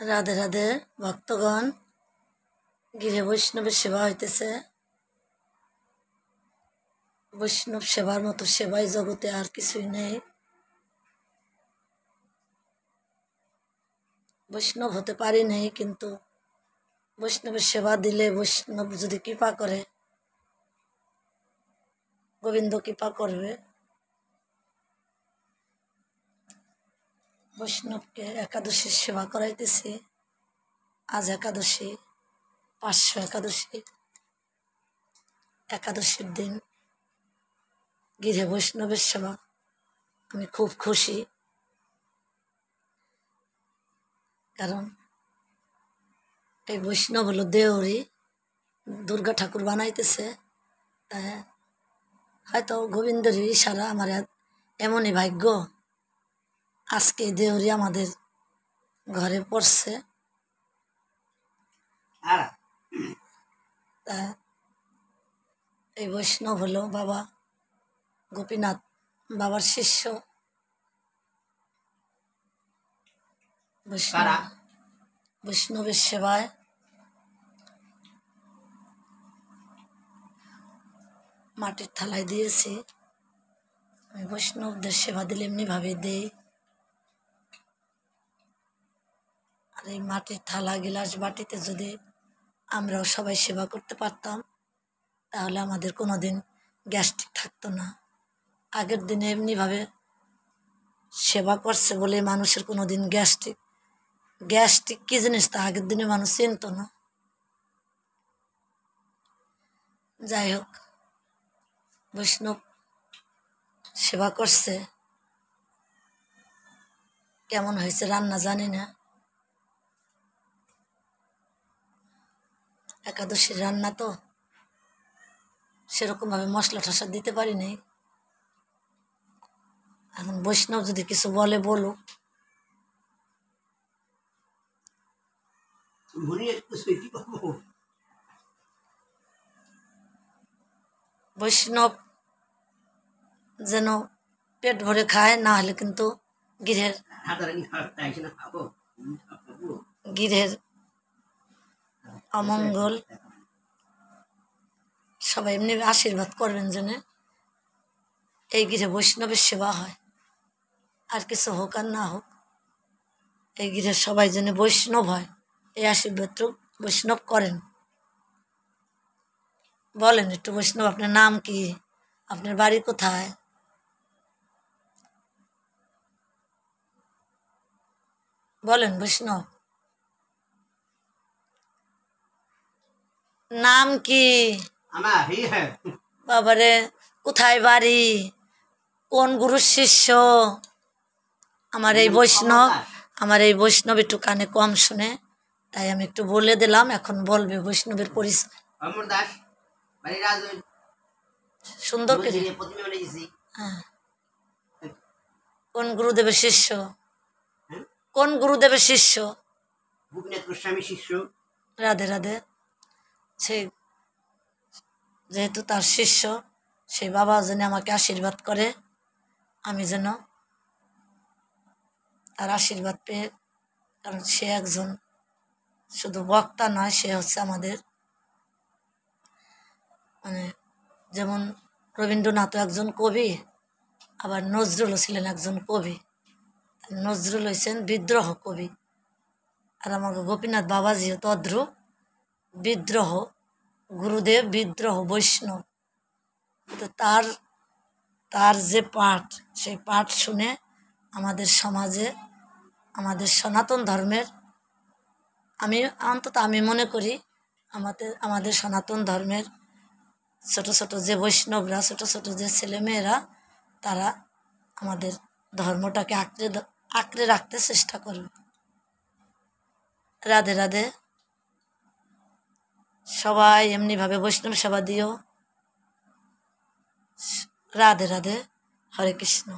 রাধে রাধে ভক্তগণ, গিরে বৈষ্ণবের সেবা হইতেছে। বৈষ্ণব সেবার মতো সেবাই জগতে আর কিছুই নেই। বৈষ্ণব হতে পারি নেই, কিন্তু বৈষ্ণবের সেবা দিলে বৈষ্ণব যদি কৃপা করে, গোবিন্দ কৃপা করবে। বৈষ্ণবকে একাদশীর সেবা করাইতেছি। আজ একাদশী, 500 একাদশী, একাদশীর দিন গিরে বৈষ্ণবের সেবা। আমি খুব খুশি, কারণ এই বৈষ্ণব হলো দেওরি, দুর্গা ঠাকুর বানাইতেছে। হয়তো গোবিন্দের ইশারা, আমার এমনই ভাগ্য আজকে দেওরি আমাদের ঘরে পড়ছে। তা এই বৈষ্ণব হলো বাবা গোপীনাথ বাবার শিষ্য। বৈষ্ণবের সেবায় মাটির থালায় দিয়েছি। আমি বৈষ্ণবদের সেবা দিলে এমনিভাবে দেই। আর এই মাটির থালা, গিলাস, বাটিতে যদি আমরাও সবাই সেবা করতে পারতাম, তাহলে আমাদের কোনোদিন গ্যাস্ট্রিক থাকতো না। আগের দিনে এমনিভাবে সেবা করছে বলে মানুষের কোনোদিন গ্যাস্ট্রিক কী জিনিস তা আগের দিনে মানুষ চিনত না। যাই হোক, বৈষ্ণব সেবা করছে। কেমন হয়েছে রান্না জানি না। একাদশীর রান্না তো সেরকমভাবে মশলা টশলা দিতে পারি নাই। এখন বৈষ্ণব যদি কিছু বলে বলুক। বৈষ্ণব যেন পেট ভরে খায়, না হলে কিন্তু গৃহের অমঙ্গল। সবাই এমনি আশীর্বাদ করবেন যেন এই গৃহে বৈষ্ণবের সেবা হয়। আর কিছু হোক আর না হোক, এই গৃহের সবাই যেন বৈষ্ণব হয়, এই আশীর্বাদ বৈষ্ণব করেন। বলেন একটু, বৈষ্ণব আপনার নাম কি? আপনার বাড়ি কোথায়? বলেন বৈষ্ণব নাম কি? বাবারে, কোথায় বাড়ি? কোন গুরুর শিষ্য? আমার এই বৈষ্ণব একটু কানে কম শুনে, তাই আমি একটু বলে দিলাম। এখন বলবে বৈষ্ণবের পরিচয় সুন্দর করে। হ্যাঁ, কোন গুরুদেবের শিষ্য? কোন গুরুদেবের শিষ্য? গোপীনাথ গোস্বামী শিষ্য। রাধে রাধে। সেই যেহেতু তার শিষ্য, সেই বাবা যেন আমাকে আশীর্বাদ করে, আমি যেন তার আশীর্বাদ পেয়ে, কারণ সে একজন শুধু বক্তা নয়, সে হচ্ছে আমাদের যেমন রবীন্দ্রনাথও একজন কবি, আবার নজরুলও ছিলেন একজন কবি। নজরুল হয়েছেন বিদ্রোহ কবি, আর আমাকে গোপীনাথ বাবাজিও তদ্রূপ বিদ্রোহ গুরুদেব, বিদ্রোহ বৈষ্ণব। তো তার যে পাঠ, সেই পাঠ শুনে আমাদের সমাজে, আমাদের সনাতন ধর্মের, আমি মনে করি আমাদের সনাতন ধর্মের ছোট ছোট যে বৈষ্ণবরা, ছোট ছোট যে ছেলেমেয়েরা, তারা আমাদের ধর্মটাকে আঁকড়ে রাখতে চেষ্টা করবে। রাধে রাধে। সবাই এমনিভাবে বৈষ্ণব সেবা দিও। রাধে রাধে। হরে কৃষ্ণ।